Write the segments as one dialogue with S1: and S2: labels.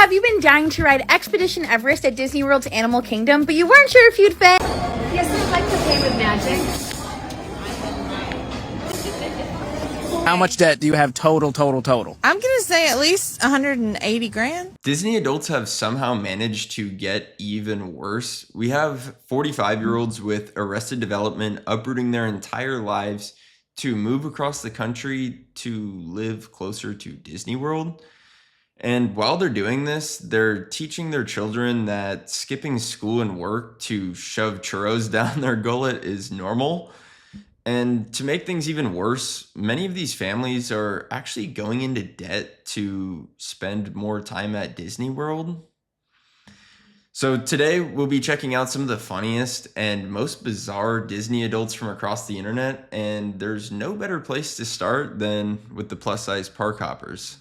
S1: Have you been dying to ride Expedition Everest at Disney World's Animal Kingdom, but you weren't sure if you'd fit?
S2: Yes, I'd like to pay with magic.
S3: How much debt do you have total?
S4: I'm gonna say at least 180 grand.
S5: Disney adults have somehow managed to get even worse. We have 45-year-olds with Arrested Development uprooting their entire lives to move across the country to live closer to Disney World. And while they're doing this, they're teaching their children that skipping school and work to shove churros down their gullet is normal. And to make things even worse, many of these families are actually going into debt to spend more time at Disney World. So today we'll be checking out some of the funniest and most bizarre Disney adults from across the internet, and there's no better place to start than with the plus-size park hoppers.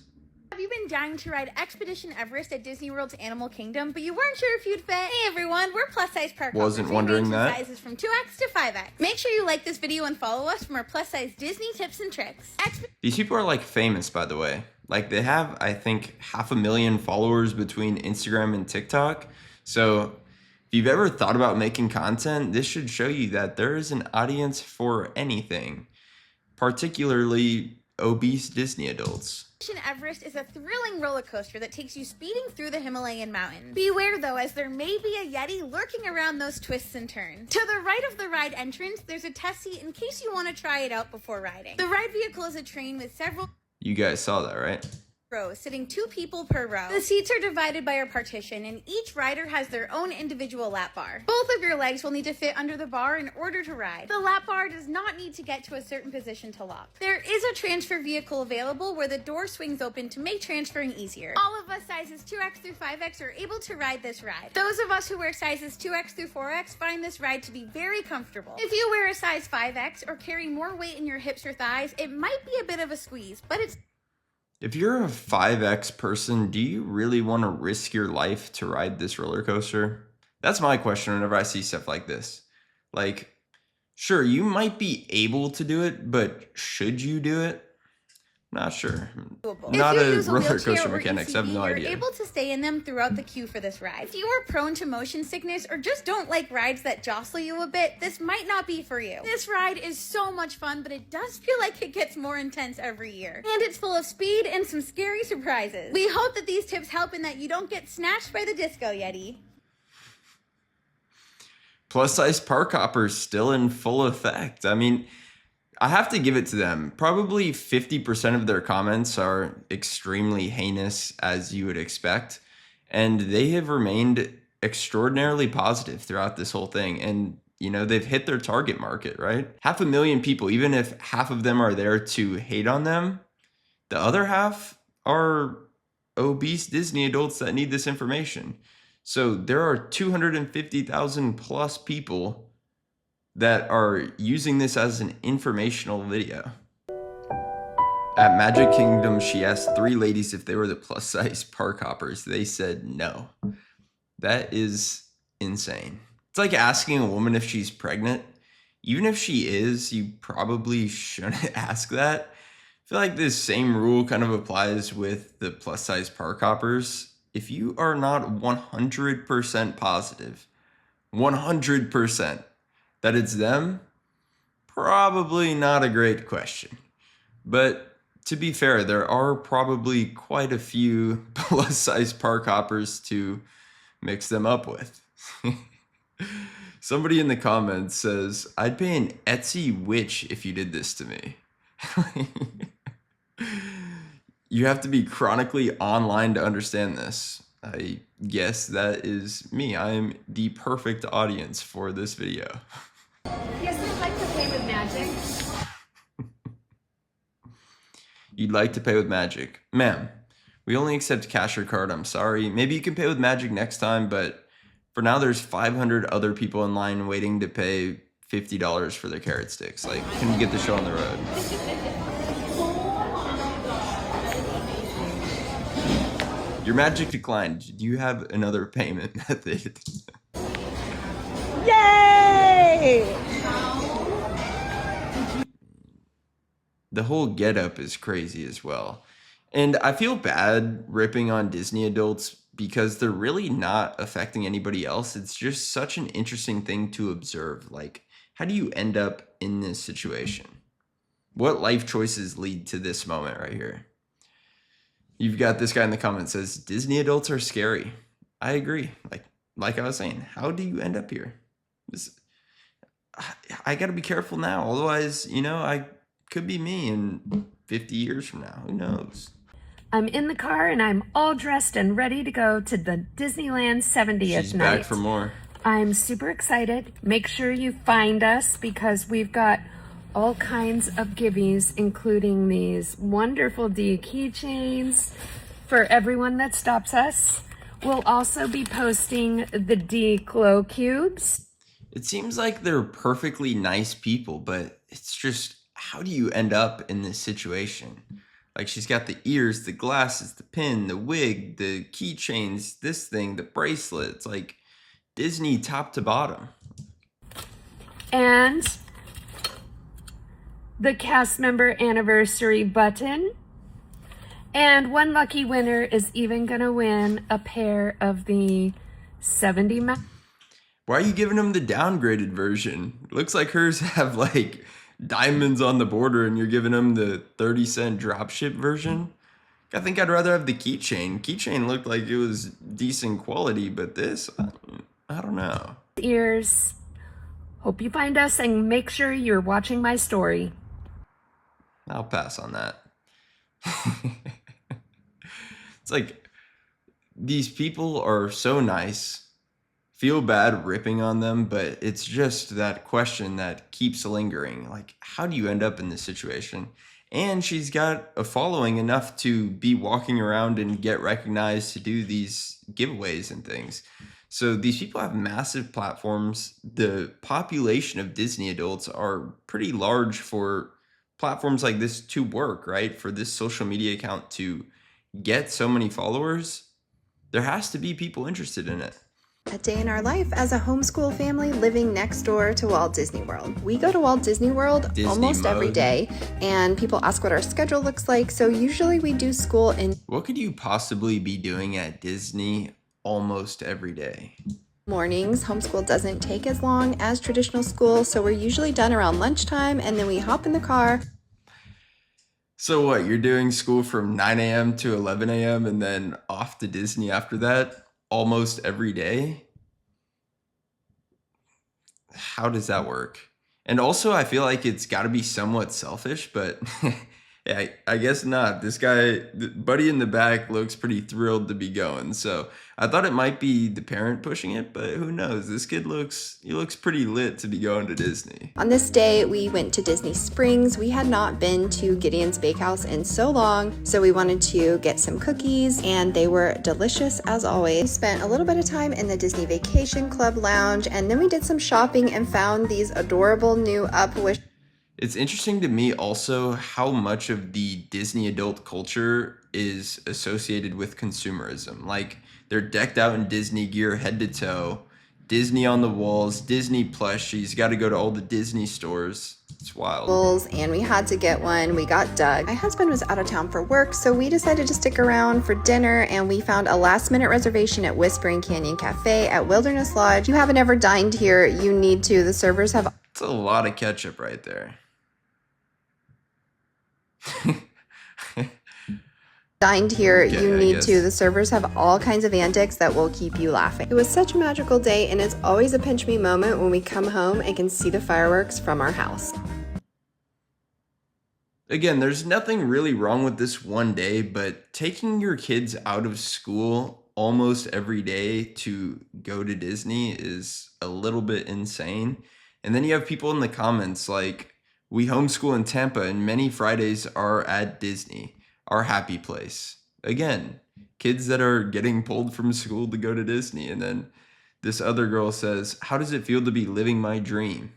S1: Have you been dying to ride Expedition Everest at Disney World's Animal Kingdom, but you weren't sure if you'd fit? Hey everyone, we're plus-size park hoppers.
S5: Wasn't wondering that.
S1: Sizes from 2X to 5X. Make sure you like this video and follow us from our plus-size Disney tips and tricks.
S5: These people are like famous, by the way. Like they have, I think, 500,000 followers between Instagram and TikTok. So if you've ever thought about making content, this should show you that there is an audience for anything, particularly obese Disney adults.
S1: Expedition Everest is a thrilling roller coaster that takes you speeding through the Himalayan mountains. Beware though, as there may be a Yeti lurking around those twists and turns. To the right of the ride entrance, there's a test seat in case you want to try it out before riding. The ride vehicle is a train with several
S5: You guys saw that, right?
S1: rows, sitting 2 people per row. The seats are divided by a partition, and each rider has their own individual lap bar. Both of your legs will need to fit under the bar in order to ride. The lap bar does not need to get to a certain position to lock. There is a transfer vehicle available where the door swings open to make transferring easier. All of us sizes 2X through 5X are able to ride this ride. Those of us who wear sizes 2X through 4X find this ride to be very comfortable. If you wear a size 5X or carry more weight in your hips or thighs, it might be a bit of a squeeze, but it's
S5: If you're a 5X person, do you really want to risk your life to ride this roller coaster? That's my question whenever I see stuff like this. Like, sure, you might be able to do it, but should you do it? Not sure. Not a roller coaster mechanic, so I have no idea.
S1: You're able to stay in them throughout the queue for this ride. If you are prone to motion sickness or just don't like rides that jostle you a bit, this might not be for you. This ride is so much fun, but it does feel like it gets more intense every year. And it's full of speed and some scary surprises. We hope that these tips help and that you don't get snatched by the Disco Yeti.
S5: Plus-size park hoppers still in full effect. I mean, I have to give it to them. Probably 50% of their comments are extremely heinous, as you would expect. And they have remained extraordinarily positive throughout this whole thing. And, you know, they've hit their target market, right? 500,000 people, even if half of them are there to hate on them, the other half are obese Disney adults that need this information. So there are 250,000 plus people that are using this as an informational video. At Magic Kingdom, she asked 3 ladies if they were the plus-size park hoppers. They said no. That is insane. It's like asking a woman if she's pregnant. Even if she is, you probably shouldn't ask that. I feel like this same rule kind of applies with the plus-size park hoppers. If you are not 100% positive, 100%, that it's them, probably not a great question. But to be fair, there are probably quite a few plus-size park hoppers to mix them up with. Somebody in the comments says, I'd pay an Etsy witch if you did this to me. You have to be chronically online to understand this. I guess that is me. I am the perfect audience for this video.
S2: Yes, I'd like to pay with magic.
S5: You'd like to pay with magic. Ma'am, we only accept cash or card, I'm sorry. Maybe you can pay with magic next time, but for now there's 500 other people in line waiting to pay $50 for their carrot sticks. Like, can we get the show on the road? Your magic declined. Do you have another payment method?
S4: Yay!
S5: The whole getup is crazy as well. And I feel bad ripping on Disney adults because they're really not affecting anybody else. It's just such an interesting thing to observe. Like, how do you end up in this situation? What life choices lead to this moment right here? You've got this guy in the comments says, Disney adults are scary. I agree. Like I was saying, how do you end up here? I got to be careful now. Otherwise, I could be me in 50 years from now. Who knows?
S2: I'm in the car and I'm all dressed and ready to go to the Disneyland 70th
S5: She's
S2: night.
S5: back for more.
S2: I'm super excited. Make sure you find us because we've got all kinds of giveies, including these wonderful D keychains for everyone that stops us. We'll also be posting the D glow cubes.
S5: It seems like they're perfectly nice people, but it's just, how do you end up in this situation? Like, she's got the ears, the glasses, the pin, the wig, the keychains, this thing, the bracelet. It's like Disney top to bottom.
S2: And the cast member anniversary button. And one lucky winner is even going to win a pair of the 70
S5: Why are you giving them the downgraded version? Looks like hers have like diamonds on the border and you're giving them the 30-cent dropship version. I think I'd rather have the keychain. Keychain looked like it was decent quality, but this, I don't know.
S2: ears. Hope you find us and make sure you're watching my story.
S5: I'll pass on that. It's like, these people are so nice. Feel bad ripping on them, but it's just that question that keeps lingering. Like, how do you end up in this situation? And she's got a following enough to be walking around and get recognized to do these giveaways and things. So these people have massive platforms. The population of Disney adults are pretty large for platforms like this to work, right? For this social media account to get so many followers, there has to be people interested in it.
S6: A day in our life as a homeschool family living next door to Walt Disney World. We go to Walt Disney World almost every day, and people ask what our schedule looks like, so usually we do school in
S5: What could you possibly be doing at Disney almost every day?
S6: mornings. Homeschool doesn't take as long as traditional school, so we're usually done around lunchtime, and then we hop in the car.
S5: So what, you're doing school from 9 a.m. to 11 a.m. and then off to Disney after that almost every day? How does that work? And also, I feel like it's got to be somewhat selfish, but yeah, I guess not. This guy, Buddy in the back, looks pretty thrilled to be going. So I thought it might be the parent pushing it, but who knows? This kid looks pretty lit to be going to Disney.
S6: On this day, we went to Disney Springs. We had not been to Gideon's Bakehouse in so long, so we wanted to get some cookies, and they were delicious as always. We spent a little bit of time in the Disney Vacation Club lounge, and then we did some shopping and found these adorable new Up-Wish.
S5: It's interesting to me also how much of the Disney adult culture is associated with consumerism. Like, they're decked out in Disney gear head to toe, Disney on the walls, Disney plushies, got to go to all the Disney stores. It's wild.
S6: And we had to get one. We got Doug. My husband was out of town for work, so we decided to stick around for dinner, and we found a last-minute reservation at Whispering Canyon Cafe at Wilderness Lodge. If you haven't ever dined here, you need to. The servers have...
S5: It's a lot of ketchup right there.
S6: Dined here,
S5: Okay,
S6: you
S5: I
S6: need
S5: guess.
S6: to. The servers have all kinds of antics that will keep you laughing. It was such a magical day, and it's always a pinch me moment when we come home and can see the fireworks from our house.
S5: Again, there's nothing really wrong with this one day, but taking your kids out of school almost every day to go to Disney is a little bit insane. And then you have people in the comments like, we homeschool in Tampa and many Fridays are at Disney, our happy place. Again, kids that are getting pulled from school to go to Disney. And then this other girl says, how does it feel to be living my dream?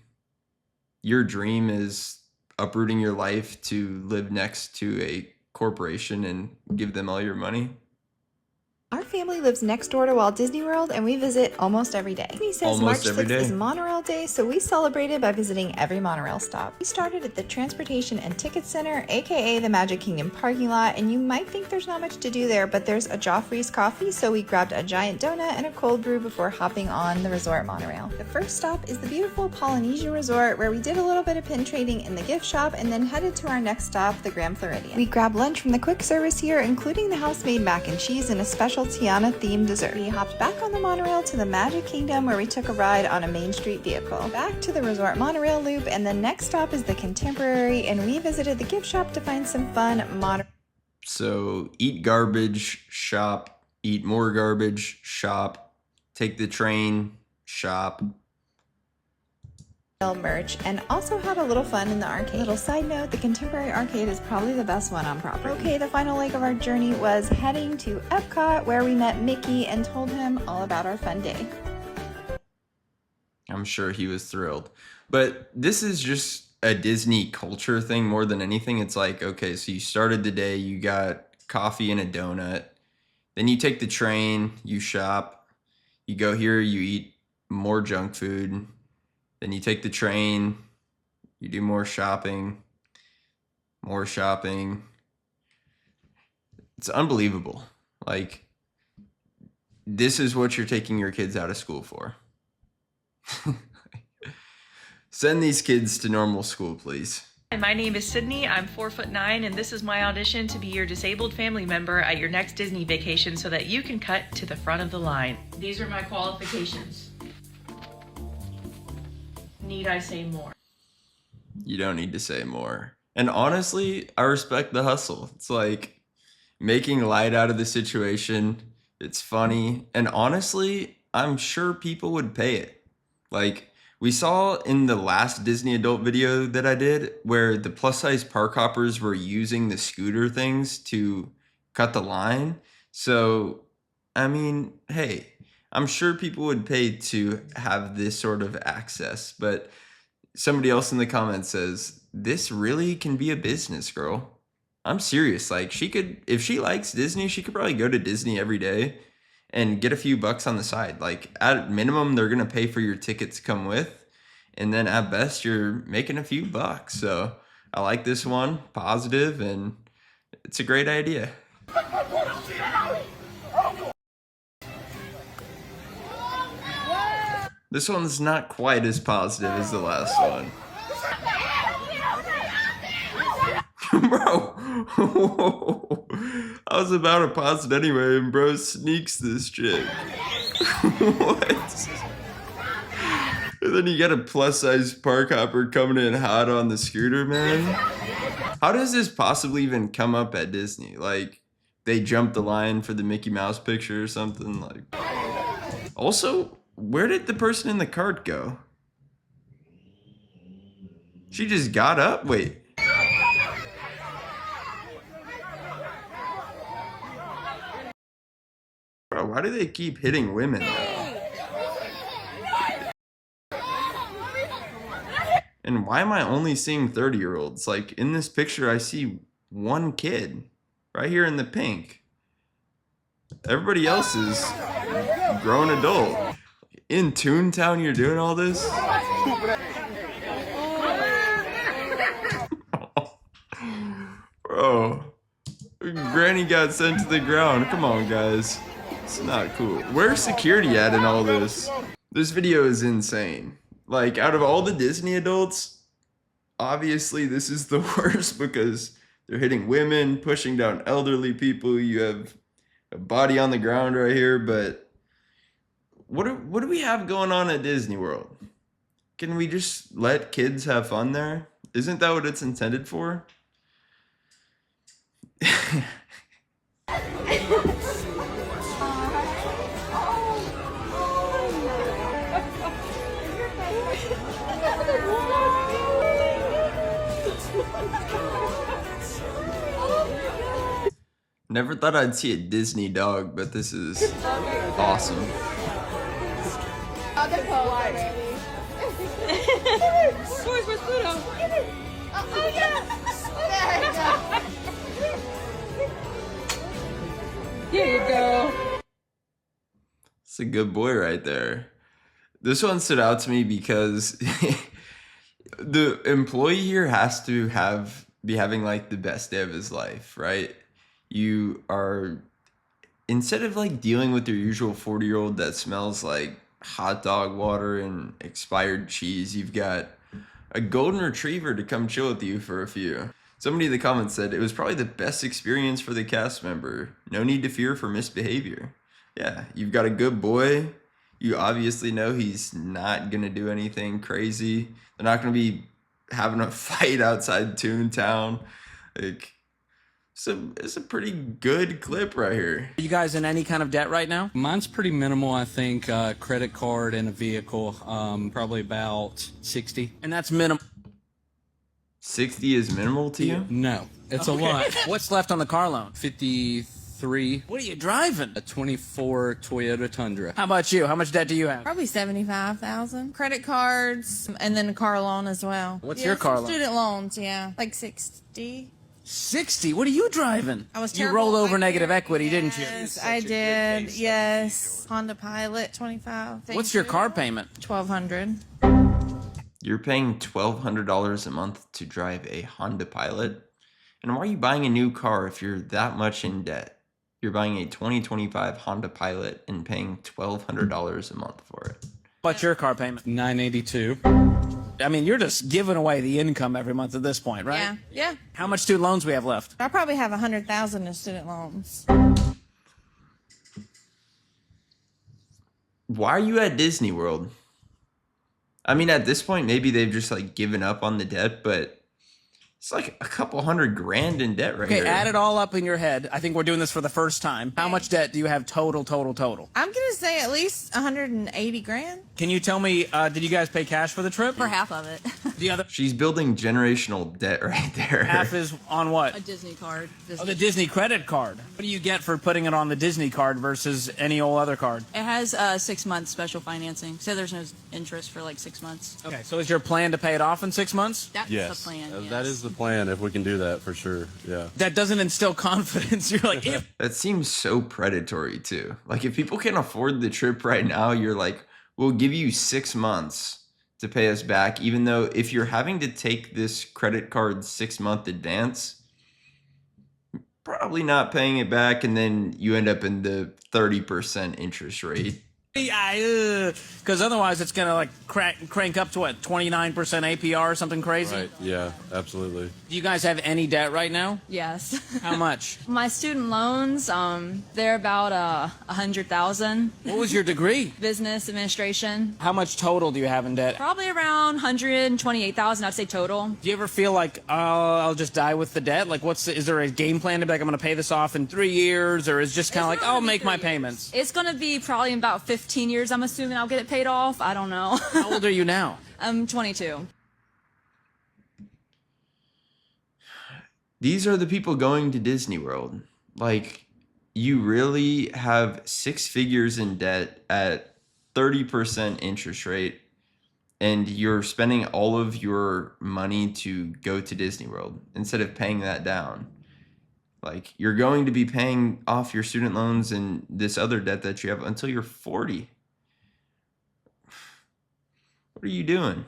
S5: Your dream is uprooting your life to live next to a corporation and give them all your money?
S6: Our family lives next door to Walt Disney World and we visit almost every day. Disney says March 6th is Monorail Day, so we celebrated by visiting every monorail stop. We started at the Transportation and Ticket Center, aka the Magic Kingdom parking lot, and you might think there's not much to do there, but there's a Joffrey's coffee, so we grabbed a giant donut and a cold brew before hopping on the resort monorail. The first stop is the beautiful Polynesian Resort, where we did a little bit of pin trading in the gift shop and then headed to our next stop, the Grand Floridian. We grabbed lunch from the quick service here, including the house-made mac and cheese and a special Tiana-themed dessert. We hopped back on the monorail to the Magic Kingdom, where we took a ride on a Main Street vehicle. Back to the resort monorail loop, and the next stop is the Contemporary, and we visited the gift shop to find some fun monorail.
S5: So eat garbage, shop, eat more garbage, shop, take the train, shop.
S6: Merch, and also had a little fun in the arcade. Little side note, the Contemporary Arcade is probably the best one on property. Okay, the final leg of our journey was heading to Epcot, where we met Mickey and told him all about our fun day.
S5: I'm sure he was thrilled. But this is just a Disney culture thing more than anything. It's like, okay, so you started the day, you got coffee and a donut, then you take the train, you shop, you go here, you eat more junk food, then you take the train, you do more shopping. It's unbelievable. Like, this is what you're taking your kids out of school for. Send these kids to normal school, please.
S7: Hi, my name is Sydney. I'm 4'9", and this is my audition to be your disabled family member at your next Disney vacation so that you can cut to the front of the line. These are my qualifications. Need I say more?
S5: You don't need to say more. And honestly, I respect the hustle. It's like making light out of the situation. It's funny. And honestly, I'm sure people would pay it. Like, we saw in the last Disney adult video that I did where the PlusSizeParkHoppers were using the scooter things to cut the line. So, I mean, hey, I'm sure people would pay to have this sort of access. But somebody else in the comments says, this really can be a business, girl. I'm serious. Like, she could, if she likes Disney, she could probably go to Disney every day and get a few bucks on the side. Like, at minimum, they're going to pay for your ticket to come with. And then at best, you're making a few bucks. So I like this one, positive, and it's a great idea. This one's not quite as positive as the last one. Bro, I was about to pause it anyway, and bro sneaks this chick. What? And then you got a plus-size park hopper coming in hot on the scooter, man. How does this possibly even come up at Disney? Like, they jumped the line for the Mickey Mouse picture or something? Like, also, where did the person in the cart go? She just got up? Wait. Bro, why do they keep hitting women though? And why am I only seeing 30-year-olds? Like, in this picture, I see one kid right here in the pink. Everybody else is grown adult. In Toontown, you're doing all this? Bro, Granny got sent to the ground. Come on, guys. It's not cool. Where's security at in all this? This video is insane. Like, out of all the Disney adults, obviously this is the worst because they're hitting women, pushing down elderly people. You have a body on the ground right here, but what do we have going on at Disney World? Can we just let kids have fun there? Isn't that what it's intended for? Never thought I'd see a Disney dog, but this is awesome.
S8: Other pole already. Where's Pluto? Oh yeah! There you go.
S5: It's a good boy right there. This one stood out to me because the employee here has to be having like the best day of his life, right? You are, instead of like dealing with your usual 40-year-old that smells like hot dog water and expired cheese, you've got a golden retriever to come chill with you for a few. Somebody in the comments said it was probably the best experience for the cast member. No need to fear for misbehavior. Yeah, you've got a good boy. You obviously know he's not gonna do anything crazy. They're not gonna be having a fight outside Toontown. Like, it's a pretty good clip right here.
S3: Are you guys in any kind of debt right now?
S9: Mine's pretty minimal, I think. Credit card and a vehicle, probably about 60.
S3: And that's minimum.
S5: 60 is minimal to you?
S9: No, it's a lot.
S3: What's left on the car loan?
S9: 53.
S3: What are you driving?
S9: A 24 Toyota Tundra.
S3: How about you? How much debt do you have?
S4: Probably 75,000. Credit cards and then a car loan as well.
S3: What's your car loan?
S4: Student loans, yeah. Like 60.
S3: 60? What are you driving?
S4: I was
S3: You
S4: terrible
S3: rolled
S4: at
S3: over
S4: my
S3: negative
S4: parents.
S3: equity, didn't you?
S4: Yes, I did. Yes. Honda Pilot, 25.
S3: What's your car payment?
S4: $1,200.
S5: You're paying $1,200 a month to drive a Honda Pilot? And why are you buying a new car if you're that much in debt? You're buying a 2025 Honda Pilot and paying $1,200 a month for it.
S3: What's your car payment?
S9: $982.
S3: I mean, you're just giving away the income every month at this point, right?
S4: Yeah. Yeah.
S3: How much student loans we have left?
S4: I probably have 100,000 in student loans.
S5: Why are you at Disney World? I mean, at this point, maybe they've just like given up on the debt, but it's like a couple $100,000 in debt right
S3: Okay,
S5: here.
S3: add it all up in your head. I think we're doing this for the first time. How much debt do you have total?
S4: I'm going to say at least 180 grand.
S3: Can you tell me, did you guys pay cash for the trip?
S10: For half of it.
S3: The other
S5: She's building generational debt right there.
S3: half is on what?
S10: A Disney card.
S3: Oh, the Disney credit card. What do you get for putting it on the Disney card versus any old other card?
S10: It has 6 months special financing, so there's no interest for like 6 months.
S3: Okay, so is your plan to pay it off in 6 months?
S10: That's
S11: Yes,
S10: the plan. Yes.
S11: that is the plan. If we can do that, for sure. Yeah.
S3: That doesn't instill confidence. You're like, if
S5: That seems so predatory too. Like if people can afford the trip right now, you're like, we'll give you 6 months to pay us back, even though if you're having to take this credit card 6-month advance, probably not paying it back, and then you end up in the 30% interest rate.
S3: yeah, because otherwise it's gonna like crank up to what, 29% APR or something crazy.
S11: Right. Yeah, absolutely.
S3: Do you guys have any debt right now?
S10: Yes.
S3: How much?
S10: My student loans, they're about 100,000.
S3: What was your degree?
S10: Business administration,
S3: How much total do you have in debt?
S10: probably around 128,000. I'd say total.
S3: Do you ever feel like, oh, I'll just die with the debt? Like, is there a game plan to be like, I'm going to pay this off in 3 years? Or is it just kind of like, I'll make my payments?
S10: It's gonna be probably in about 15 years. I'm assuming I'll get it paid off. I don't know.
S3: How old are you now?
S10: I'm 22.
S5: These are the people going to Disney World. Like, you really have 6 figures in debt at 30% interest rate, and you're spending all of your money to go to Disney World instead of paying that down. Like, you're going to be paying off your student loans and this other debt that you have until you're 40. What are you doing?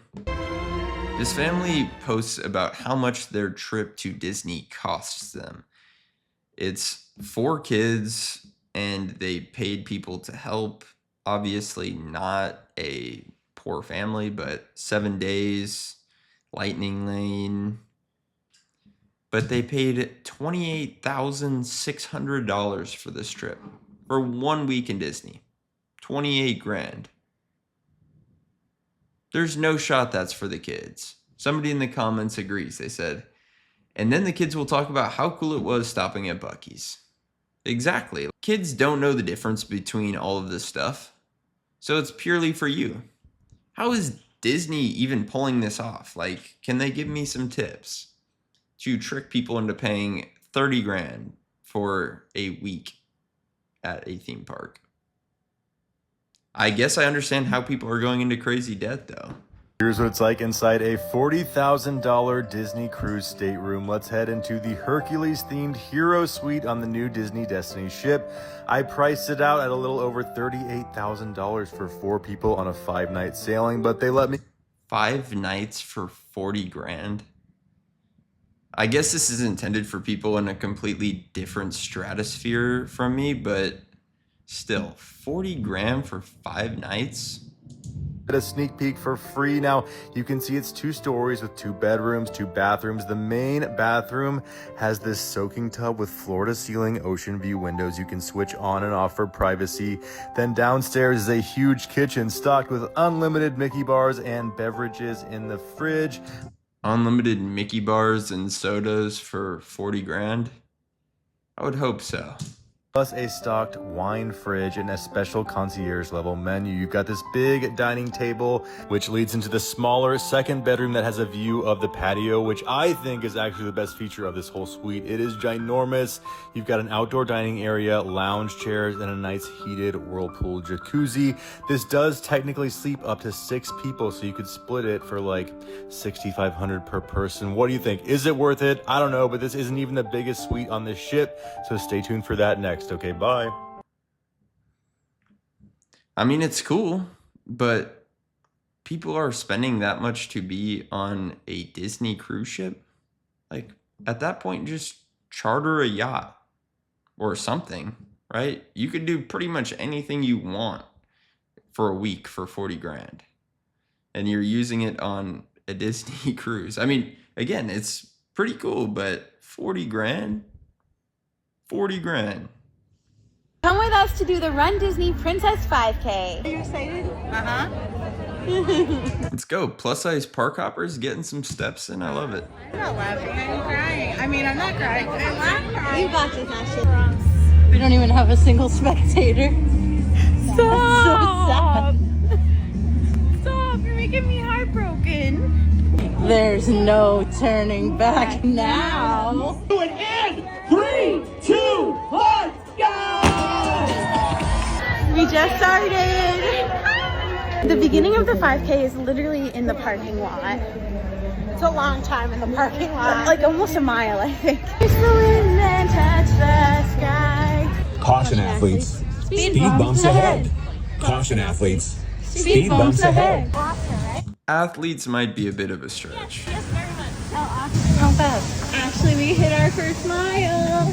S5: This family posts about how much their trip to Disney costs them. It's 4 kids, and they paid people to help. Obviously not a poor family, but 7 days, lightning lane. But they paid $28,600 for this trip for 1 week in Disney. 28 grand. There's no shot that's for the kids. Somebody in the comments agrees. They said, and then the kids will talk about how cool it was stopping at Buc-ee's. Exactly. Kids don't know the difference between all of this stuff. So it's purely for you. How is Disney even pulling this off? Like, can they give me some tips to trick people into paying 30 grand for a week at a theme park? I guess I understand how people are going into crazy debt, though.
S12: Here's what it's like inside a $40,000 Disney cruise stateroom. Let's head into the Hercules-themed Hero Suite on the new Disney Destiny ship. I priced it out at a little over $38,000 for 4 people on a 5-night sailing, but they let me...
S5: 5 nights for 40 grand? I guess this is intended for people in a completely different stratosphere from me, but still, 40 grand for 5 nights?
S12: A sneak peek for free. Now you can see it's 2 stories with 2 bedrooms, 2 bathrooms. The main bathroom has this soaking tub with floor to ceiling ocean view windows you can switch on and off for privacy. Then downstairs is a huge kitchen stocked with unlimited Mickey bars and beverages in the fridge.
S5: Unlimited Mickey bars and sodas for 40 grand? I would hope so.
S12: Plus a stocked wine fridge and a special concierge level menu. You've got this big dining table, which leads into the smaller second bedroom that has a view of the patio, which I think is actually the best feature of this whole suite. It is ginormous. You've got an outdoor dining area, lounge chairs, and a nice heated whirlpool jacuzzi. This does technically sleep up to 6 people, so you could split it for like $6,500 per person. What do you think? Is it worth it? I don't know, but this isn't even the biggest suite on this ship, so stay tuned for that next. Okay, bye.
S5: I mean, it's cool, but people are spending that much to be on a Disney cruise ship? Like, at that point, just charter a yacht or something, right? You could do pretty much anything you want for a week for 40 grand. And you're using it on a Disney cruise. I mean, again, it's pretty cool, but 40 grand? 40 grand.
S1: Come with us to do the Run Disney Princess 5K.
S8: Are you excited?
S5: Let's go. PlusSizeParkHoppers getting some steps in. I love it.
S8: I'm not laughing. I'm crying. I mean, I'm not crying, but I'm crying.
S1: You got this, Ashley.
S10: We don't even have a single spectator.
S1: Stop! Stop! You're making me heartbroken.
S10: There's no turning back now.
S8: Do it in 3, 2, 1, go!
S1: We just started. The beginning of the 5K is literally in the parking lot.
S8: It's a long time in the parking lot.
S1: Like almost a mile, I think. Push the winds and touch the sky.
S13: Caution athletes. Speed bumps ahead. Caution athletes. Speed bumps ahead.
S5: Athletes might be a bit of a stretch.
S1: Yes, very much. Not bad. Actually, we hit our first mile.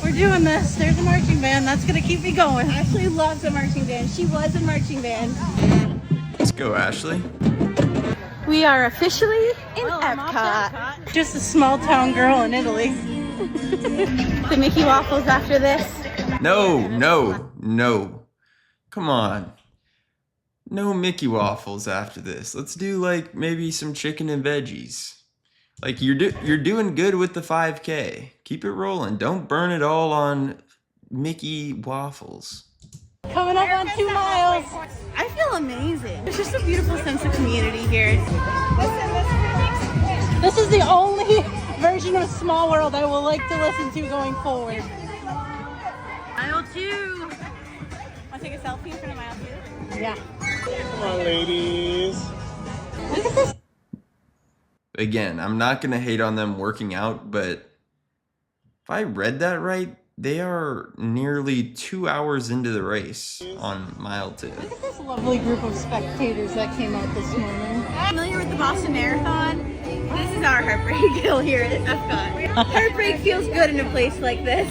S10: We're doing this. There's a marching band. That's going to keep me going.
S1: Ashley loves a marching band. She was in marching band.
S5: Let's go, Ashley.
S1: We are officially in Epcot.
S10: Just a small town girl in Italy.
S1: The Mickey waffles after this.
S5: No, no, no. Come on. No Mickey waffles after this. Let's do like maybe some chicken and veggies. Like you're doing good with the 5K. Keep it rolling. Don't burn it all on Mickey waffles.
S10: Coming up on 2 miles.
S1: I feel amazing. There's just a beautiful sense of community here.
S10: This is the only version of Small World I will like to listen to going forward.
S1: Aisle 2. Want to take a selfie in front of aisle 2?
S10: Yeah.
S8: Come on, ladies.
S10: Look at this.
S5: Again, I'm not going to hate on them working out, but if I read that right, they are nearly 2 hours into the race on mile 2.
S10: Look at this lovely group of spectators that came out this morning.
S1: Familiar with the Boston Marathon? This is our heartbreak hill here at Epcot. Heartbreak feels good in a place like this.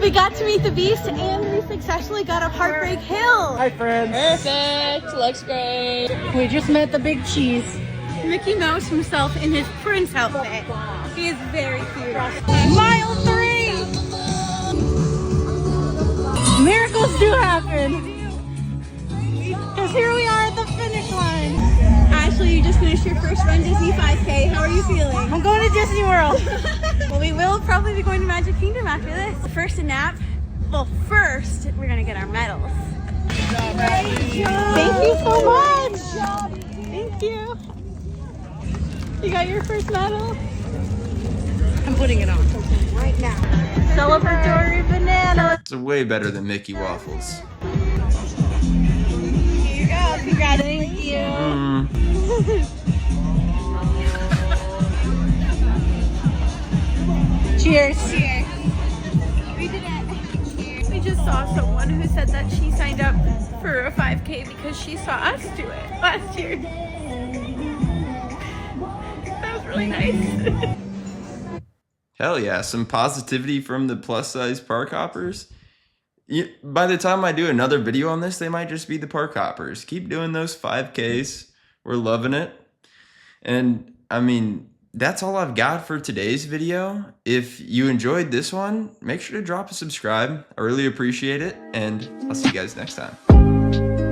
S1: We got to meet the Beast and we successfully got up Heartbreak Hill.
S10: Hi, friends.
S8: Perfect. Looks great.
S10: We just met the big cheese.
S1: Mickey Mouse himself in his prince outfit. He is very cute.
S10: Mile 3! Miracles do happen. Because here we are at the finish line.
S1: Ashley, you just finished your first Run Disney 5K. How are you feeling?
S10: I'm going to Disney World.
S1: Well, we will probably be going to Magic Kingdom after this. First a nap. Well, first we're gonna get our medals.
S10: Thank you so much. Thank you. You got your first medal? I'm putting it on right now.
S1: Celebratory banana.
S5: It's way better than Mickey waffles.
S8: Here you go.
S10: Congratulations. Cheers. Cheers. We did it.
S1: We just saw someone who said that she signed up for a 5K because she saw us do it last year. That was really nice.
S5: Hell yeah, some positivity from the plus size park hoppers. By the time I do another video on this, they might just be the park hoppers. Keep doing those 5Ks. We're loving it. And I mean, that's all I've got for today's video. If you enjoyed this one, make sure to drop a subscribe. I really appreciate it. And I'll see you guys next time.